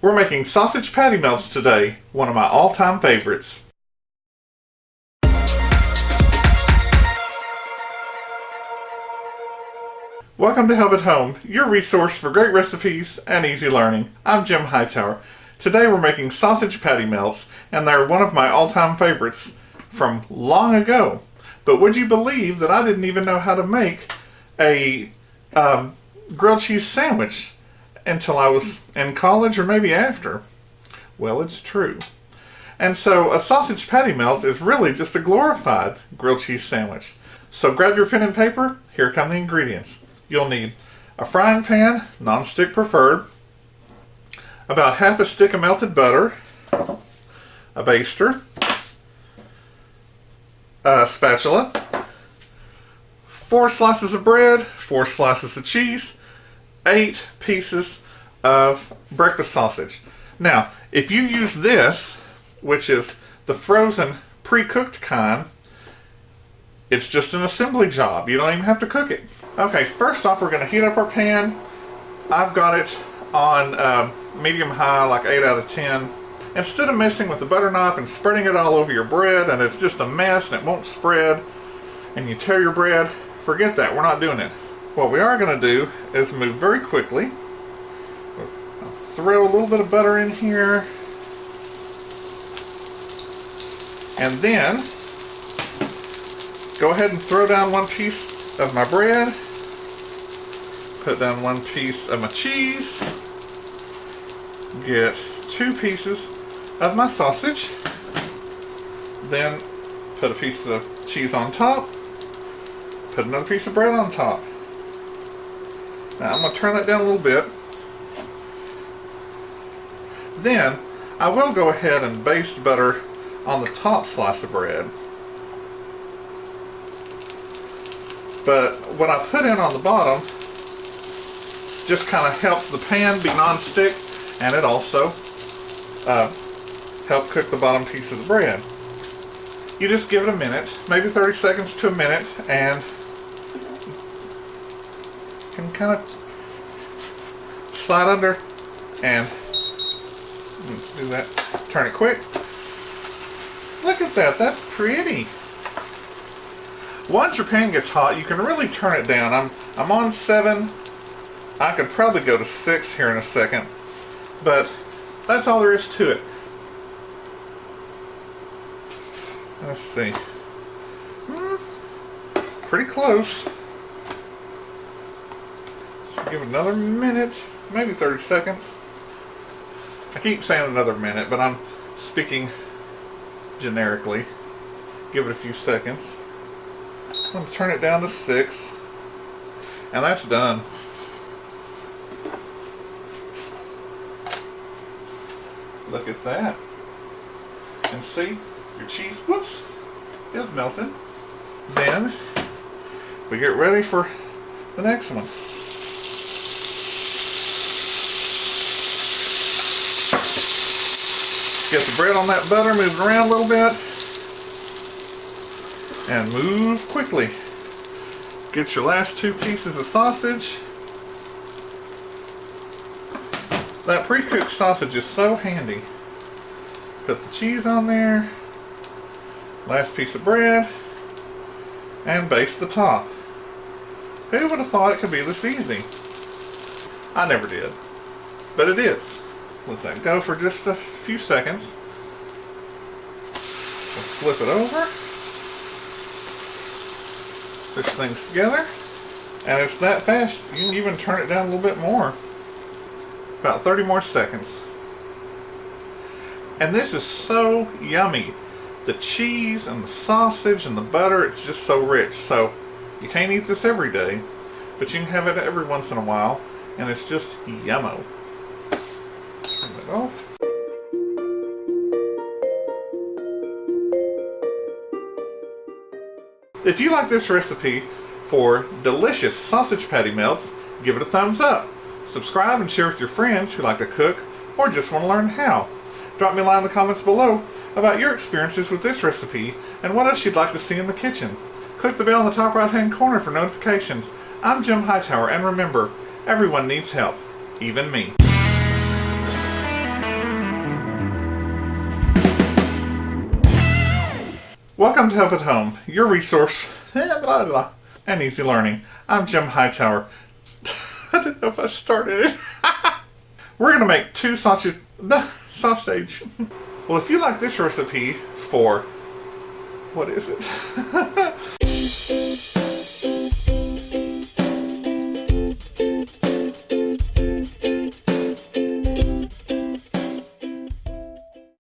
We're making sausage patty melts today, one of my all-time favorites. Welcome to Help at Home, your resource for great recipes and easy learning. I'm Jim Hightower. Today we're making sausage patty melts, and they're one of my all-time favorites from long ago. But would you believe that I didn't even know how to make a grilled cheese sandwich until I was in college or maybe after? Well, it's true. And so a sausage patty melt is really just a glorified grilled cheese sandwich. So grab your pen and paper. Here come the ingredients. You'll need a frying pan, non-stick preferred, about half a stick of melted butter, a baster, a spatula, 4 slices of bread, 4 slices of cheese, 8 pieces of breakfast sausage. Now, if you use this, which is the frozen pre-cooked kind, it's just an assembly job. You don't even have to cook it. Okay, first off we're going to heat up our pan. I've got it on medium-high, like 8 out of 10. Instead of messing with the butter knife and spreading it all over your bread and it's just a mess and it won't spread and you tear your bread, forget that. We're not doing it. What we are going to do is move very quickly. I'll throw a little bit of butter in here. And then go ahead and throw down 1 piece of my bread. Put down 1 piece of my cheese. Get 2 pieces of my sausage. Then put a piece of cheese on top. Put another piece of bread on top. Now I'm going to turn that down a little bit. Then I will go ahead and baste butter on the top slice of bread. But what I put in on the bottom just kind of helps the pan be non-stick, and it also helps cook the bottom piece of the bread. You just give it a minute, maybe 30 seconds to a minute, and you can kind of slide under and do that. Turn it quick. Look at that, that's pretty. Once your pan gets hot, you can really turn it down. I'm on 7. I could probably go to 6 here in a second, but that's all there is to it. Let's see. Pretty close. Just give it another minute, maybe 30 seconds. I keep saying another minute, but I'm speaking generically. Give it a few seconds. I'm going to turn it down to 6, and that's done. Look at that. And see, your cheese, whoops, is melted. Then we get ready for the next one. Get the bread on that butter, move it around a little bit, and move quickly. Get your last 2 pieces of sausage. That pre-cooked sausage is so handy. Put the cheese on there, last piece of bread, and baste the top. Who would have thought it could be this easy? I never did, but it is. Let that go for just a few seconds. We'll flip it over. Push things together, and it's that fast you can even turn it down a little bit more. About 30 more seconds. And this is so yummy. The cheese and the sausage and the butter, it's just so rich. So you can't eat this every day, but you can have it every once in a while, and it's just yummo. Turn that off. If you like this recipe for delicious sausage patty melts, give it a thumbs up. Subscribe and share with your friends who like to cook or just want to learn how. Drop me a line in the comments below about your experiences with this recipe and what else you'd like to see in the kitchen. Click the bell in the top right hand corner for notifications. I'm Jim Hightower, and remember, everyone needs help, even me. Welcome to Help at Home, your resource and easy learning. I'm Jim Hightower. I didn't know if I started it. We're going to make 2 sausage. Well, if you like this recipe for, what is it?